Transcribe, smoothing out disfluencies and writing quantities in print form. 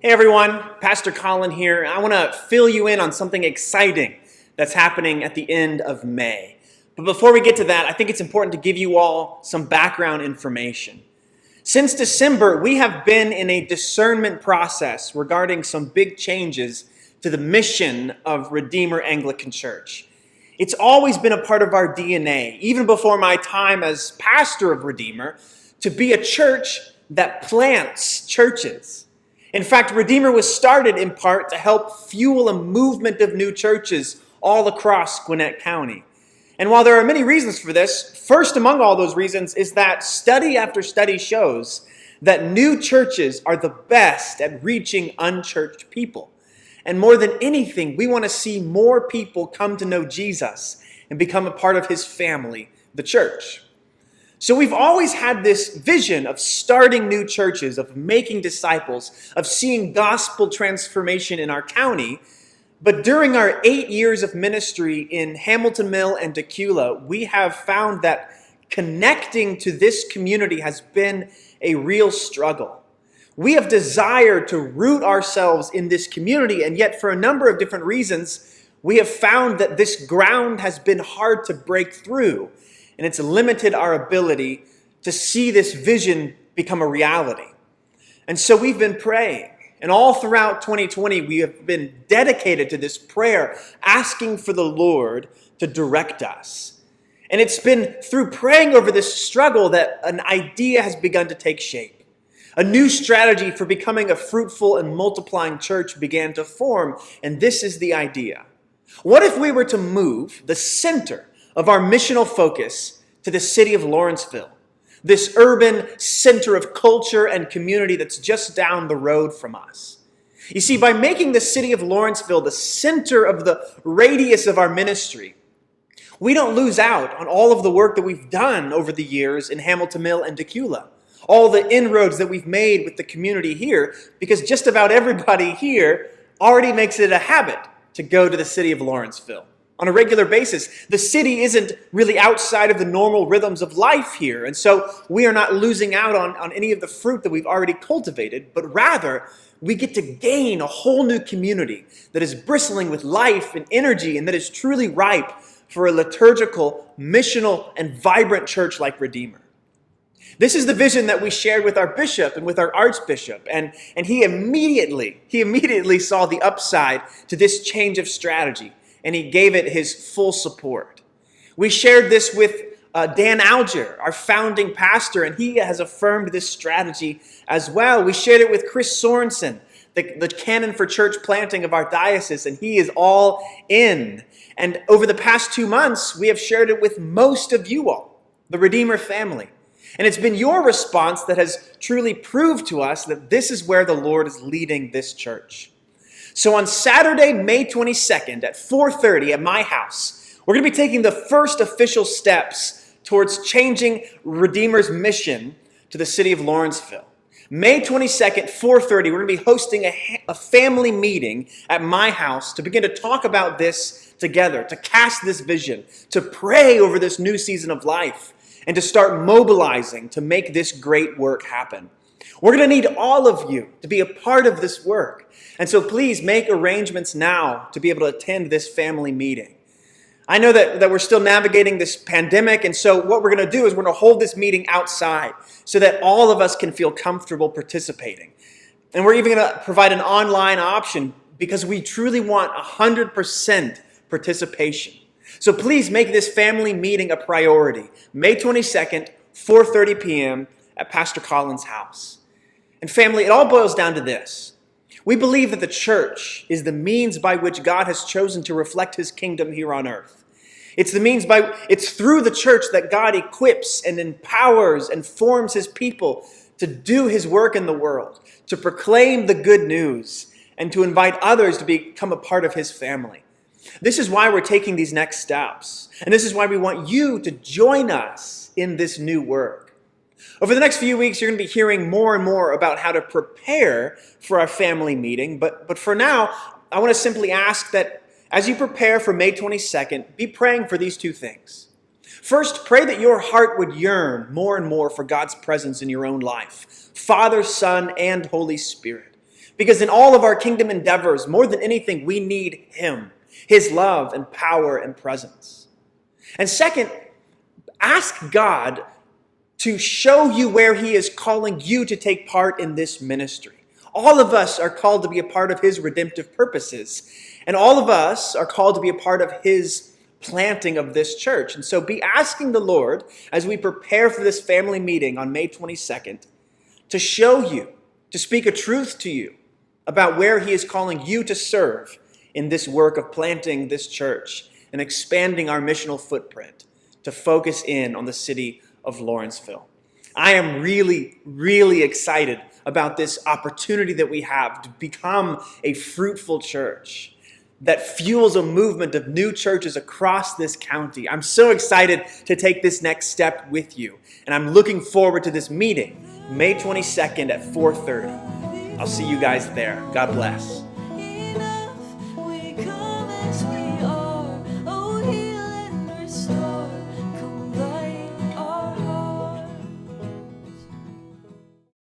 Hey everyone, Pastor Colin here. I want to fill you in on something exciting that's happening at the end of May. But before we get to that, I think it's important to give you all some background information. Since December, we have been in a discernment process regarding some big changes to the mission of Redeemer Anglican Church. It's always been a part of our DNA, even before my time as pastor of Redeemer, to be a church that plants churches. In fact, Redeemer was started in part to help fuel a movement of new churches all across Gwinnett County. And while there are many reasons for this, first among all those reasons is that study after study shows that new churches are the best at reaching unchurched people. And more than anything, we want to see more people come to know Jesus and become a part of his family, the church. So we've always had this vision of starting new churches, of making disciples, of seeing gospel transformation in our county. But during our 8 years of ministry in Hamilton Mill and Decula, we have found that connecting to this community has been a real struggle. We have desired to root ourselves in this community, and yet for a number of different reasons, we have found that this ground has been hard to break through. And it's limited our ability to see this vision become a reality. And so we've been praying. And all throughout 2020, we have been dedicated to this prayer, asking for the Lord to direct us. And it's been through praying over this struggle that an idea has begun to take shape. A new strategy for becoming a fruitful and multiplying church began to form. And this is the idea. What if we were to move the center of our missional focus to the city of Lawrenceville, this urban center of culture and community that's just down the road from us? You see, by making the city of Lawrenceville the center of the radius of our ministry, we don't lose out on all of the work that we've done over the years in Hamilton Mill and Decula, all the inroads that we've made with the community here, because just about everybody here already makes it a habit to go to the city of Lawrenceville on a regular basis. The city isn't really outside of the normal rhythms of life here. And so we are not losing out on any of the fruit that we've already cultivated, but rather we get to gain a whole new community that is bristling with life and energy and that is truly ripe for a liturgical, missional, and vibrant church like Redeemer. This is the vision that we shared with our bishop and with our archbishop, and he immediately saw the upside to this change of strategy. And he gave it his full support. We shared this with Dan Alger, our founding pastor, and he has affirmed this strategy as well. We shared it with Chris Sorensen, the canon for church planting of our diocese, and he is all in. And over the past 2 months, we have shared it with most of you all, the Redeemer family. And it's been your response that has truly proved to us that this is where the Lord is leading this church. So on Saturday, May 22nd at 4:30 at my house, we're going to be taking the first official steps towards changing Redeemer's mission to the city of Lawrenceville. May 22nd, 4:30, we're going to be hosting a family meeting at my house to begin to talk about this together, to cast this vision, to pray over this new season of life, and to start mobilizing to make this great work happen. We're going to need all of you to be a part of this work. And so please make arrangements now to be able to attend this family meeting. I know that we're still navigating this pandemic, and so what we're going to do is we're going to hold this meeting outside so that all of us can feel comfortable participating. And we're even going to provide an online option because we truly want 100% participation. So please make this family meeting a priority. May 22nd, 4:30 p.m. at Pastor Colin's house. And family, it all boils down to this. We believe that the church is the means by which God has chosen to reflect his kingdom here on earth. It's through the church that God equips and empowers and forms his people to do his work in the world, to proclaim the good news, and to invite others to become a part of his family. This is why we're taking these next steps. And this is why we want you to join us in this new work. Over the next few weeks, you're going to be hearing more and more about how to prepare for our family meeting. But for now, I want to simply ask that as you prepare for May 22nd, be praying for these two things. First, pray that your heart would yearn more and more for God's presence in your own life, Father, Son, and Holy Spirit. Because in all of our kingdom endeavors, more than anything, we need him, his love and power and presence. And second, ask God to show you where he is calling you to take part in this ministry. All of us are called to be a part of his redemptive purposes. And all of us are called to be a part of his planting of this church. And so be asking the Lord, as we prepare for this family meeting on May 22nd, to show you, to speak a truth to you about where he is calling you to serve in this work of planting this church and expanding our missional footprint to focus in on the city of Lawrenceville. I am really, really excited about this opportunity that we have to become a fruitful church that fuels a movement of new churches across this county. I'm so excited to take this next step with you, and I'm looking forward to this meeting, May 22nd at 4:30. I'll see you guys there. God bless.